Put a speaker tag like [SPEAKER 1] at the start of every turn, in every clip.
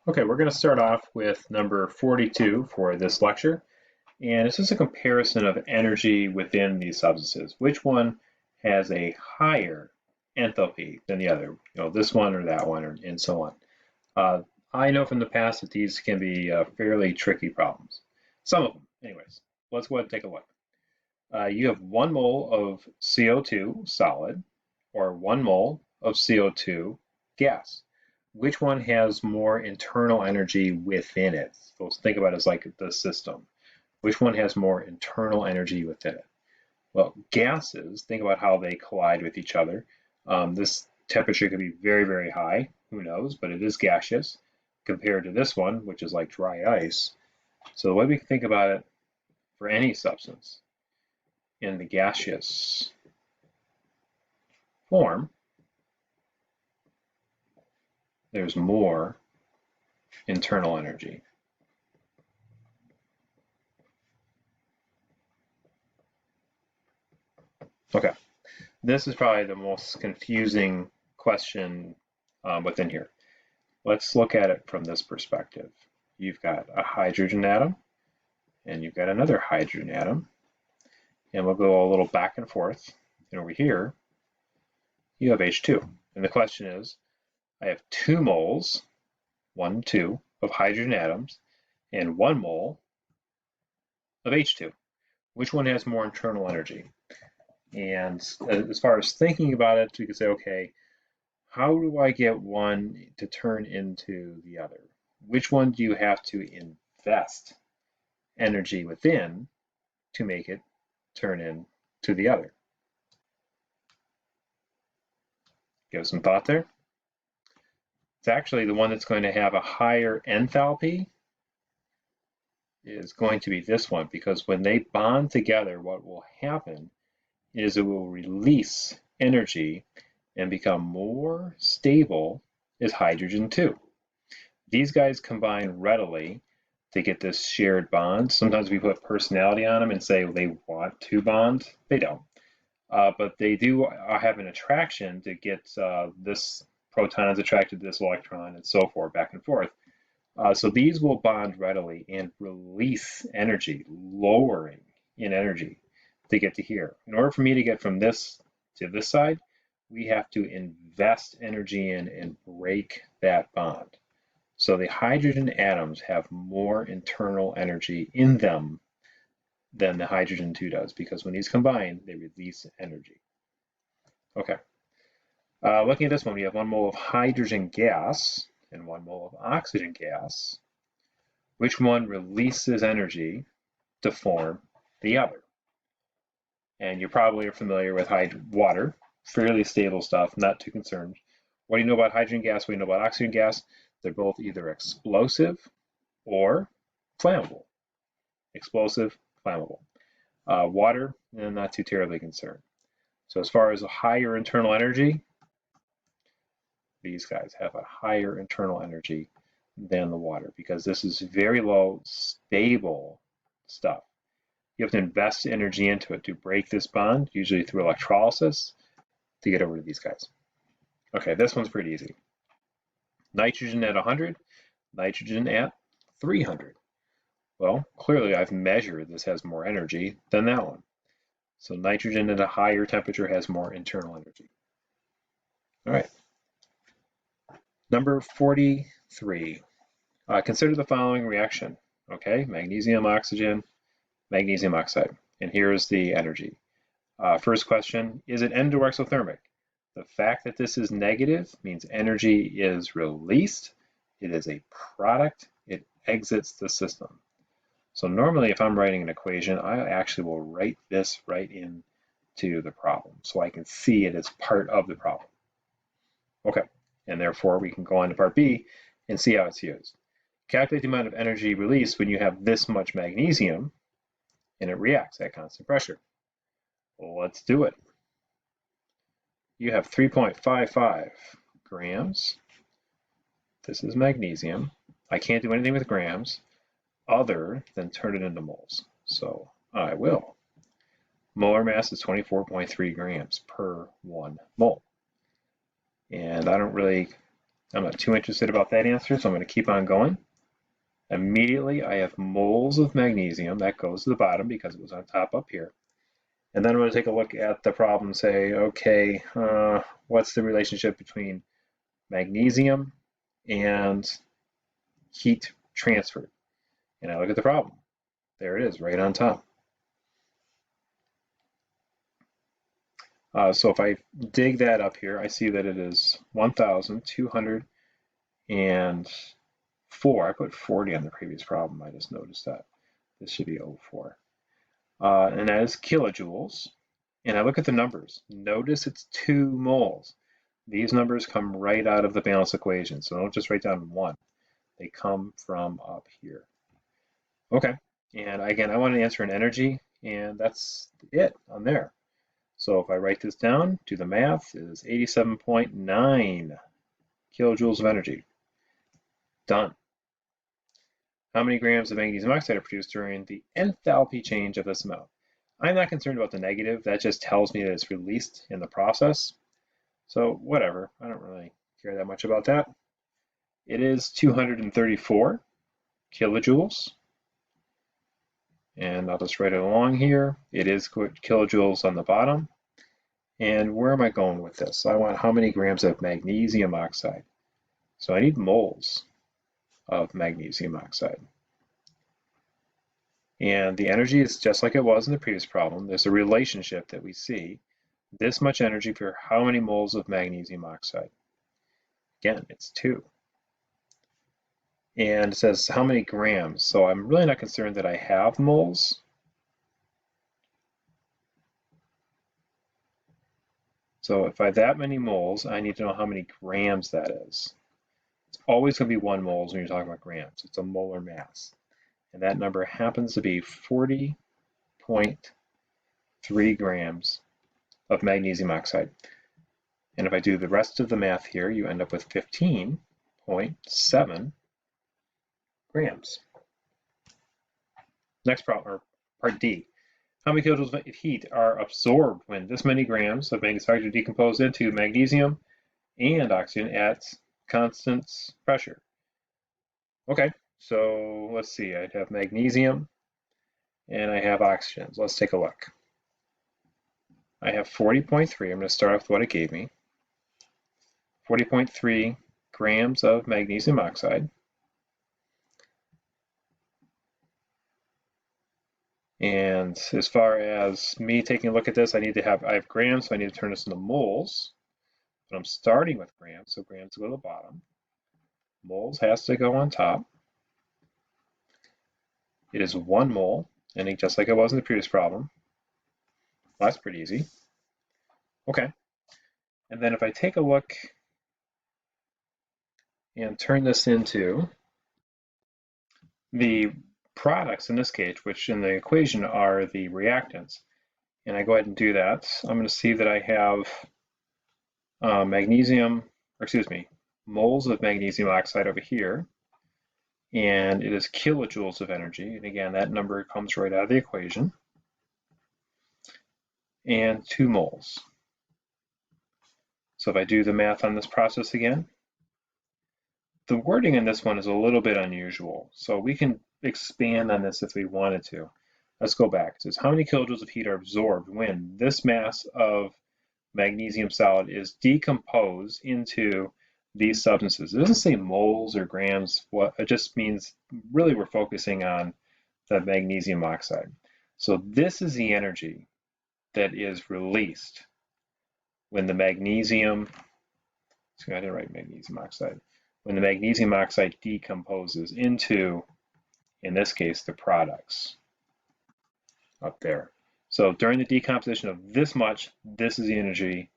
[SPEAKER 1] Okay, we're going to start off with number 42 for this lecture, and it's just a comparison of energy within these substances. Which one has a higher enthalpy than the other? This one or that one, and so on. Uh, I know from the past that these can be fairly tricky problems. Some of them, anyways. Let's go ahead and take a look. You have 1 mole of CO2 solid, or 1 mole of CO2 gas. Which one has more internal energy within it? So let's think about it as like the system. Which one has more internal energy within it? Well, gases, think about how they collide with each other. This temperature could be very, very high, who knows, but it is gaseous compared to this one, which is like dry ice. So the way we can think about it for any substance in the gaseous form, there's more internal energy. Okay, this is probably the most confusing question within here. Let's look at it from this perspective. You've got a hydrogen atom, and you've got another hydrogen atom, and we'll go a little back and forth. And over here, you have H2. And the question is, I have 2 moles, 1, 2, of hydrogen atoms, and 1 mole of H2. Which one has more internal energy? And as far as thinking about it, we could say, okay, how do I get one to turn into the other? Which one do you have to invest energy within to make it turn into the other? Give some thought there. It's actually the one that's going to have a higher enthalpy is going to be this one, because when they bond together, what will happen is it will release energy and become more stable as hydrogen 2. These guys combine readily to get this shared bond. Sometimes we put personality on them and say they want to bond. They don't. But they do have an attraction to get this proton is attracted to this electron and so forth, back and forth. So these will bond readily and release energy, lowering in energy to get to here. In order for me to get from this to this side, we have to invest energy in and break that bond. So the hydrogen atoms have more internal energy in them than the hydrogen 2 does, because when these combine, they release energy. Okay. Looking at this one, we have 1 mole of hydrogen gas and 1 mole of oxygen gas. Which one releases energy to form the other? And you probably are familiar with water, fairly stable stuff, not too concerned. What do you know about hydrogen gas? What do you know about oxygen gas? They're both either explosive or flammable. Explosive, flammable. Water, not too terribly concerned. So as far as a higher internal energy, these guys have a higher internal energy than the water, because this is very low, stable stuff. You have to invest energy into it to break this bond, usually through electrolysis, to get over to these guys. Okay, this one's pretty easy. Nitrogen at 100, nitrogen at 300. Well, clearly I've measured this has more energy than that one. So nitrogen at a higher temperature has more internal energy. All right. Number 43. Consider the following reaction. Okay, magnesium, oxygen, magnesium oxide. And here's the energy. First question, is it endorexothermic? The fact that this is negative means energy is released. It is a product. It exits the system. So normally if I'm writing an equation, I actually will write this right into the problem so I can see it as part of the problem. Okay, and therefore we can go on to part B and see how it's used. Calculate the amount of energy released when you have this much magnesium and it reacts at constant pressure. Well, let's do it. You have 3.55 grams. This is magnesium. I can't do anything with grams other than turn it into moles. So I will. Molar mass is 24.3 grams per 1 mole. And I don't really I'm not too interested about that answer, so I'm going to keep on going. Immediately, I have moles of magnesium. That goes to the bottom because it was on top up here. And then I'm going to take a look at the problem and say, okay, what's the relationship between magnesium and heat transfer? And I look at the problem. There it is, right on top. So if I dig that up here, I see that it is 1,204. I put 40 on the previous problem. I just noticed that. This should be 04. And that is kilojoules. And I look at the numbers. Notice it's 2 moles. These numbers come right out of the balance equation. So don't just write down 1. They come from up here. Okay. And again, I want to answer in energy, and that's it on there. So if I write this down, do the math, it is 87.9 kilojoules of energy. Done. How many grams of magnesium oxide are produced during the enthalpy change of this amount? I'm not concerned about the negative. That just tells me that it's released in the process. So whatever, I don't really care that much about that. It is 234 kilojoules. And I'll just write it along here. It is kilojoules on the bottom. And where am I going with this? I want how many grams of magnesium oxide. So I need moles of magnesium oxide. And the energy is just like it was in the previous problem. There's a relationship that we see. This much energy for how many moles of magnesium oxide? Again, it's 2. And it says how many grams. So I'm really not concerned that I have moles. So if I have that many moles, I need to know how many grams that is. It's always going to be 1 moles when you're talking about grams. It's a molar mass. And that number happens to be 40.3 grams of magnesium oxide. And if I do the rest of the math here, you end up with 15.7 grams. Next problem, or part D. How many kilojoules of heat are absorbed when this many grams of magnesium oxide are decomposed into magnesium and oxygen at constant pressure? Okay, so let's see. I have magnesium and I have oxygen. So let's take a look. I have 40.3. I'm going to start off with what it gave me. 40.3 grams of magnesium oxide. And as far as me taking a look at this, I have grams, so I need to turn this into moles. But I'm starting with grams, so grams go to the bottom. Moles has to go on top. It is 1 mole, and just like it was in the previous problem. Well, that's pretty easy. Okay. And then if I take a look and turn this into the products in this case, which in the equation are the reactants, and I go ahead and do that, I'm going to see that I have moles of magnesium oxide over here, and it is kilojoules of energy. And again, that number comes right out of the equation, and 2 moles. So if I do the math on this process again, the wording in this one is a little bit unusual, so we can expand on this if we wanted to. Let's go back. It says how many kilojoules of heat are absorbed when this mass of magnesium solid is decomposed into these substances. It doesn't say moles or grams. It just means really we're focusing on the magnesium oxide. So this is the energy that is released when the magnesium, I didn't write magnesium oxide, when the magnesium oxide decomposes into, in this case, the products up there. So during the decomposition of this much, this is the energy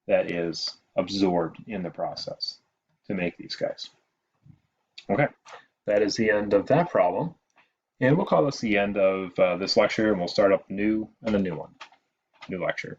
[SPEAKER 1] that is absorbed in the process to make these guys. Okay, that is the end of that problem. And we'll call this the end of this lecture, and we'll start up new and a new one, new lecture.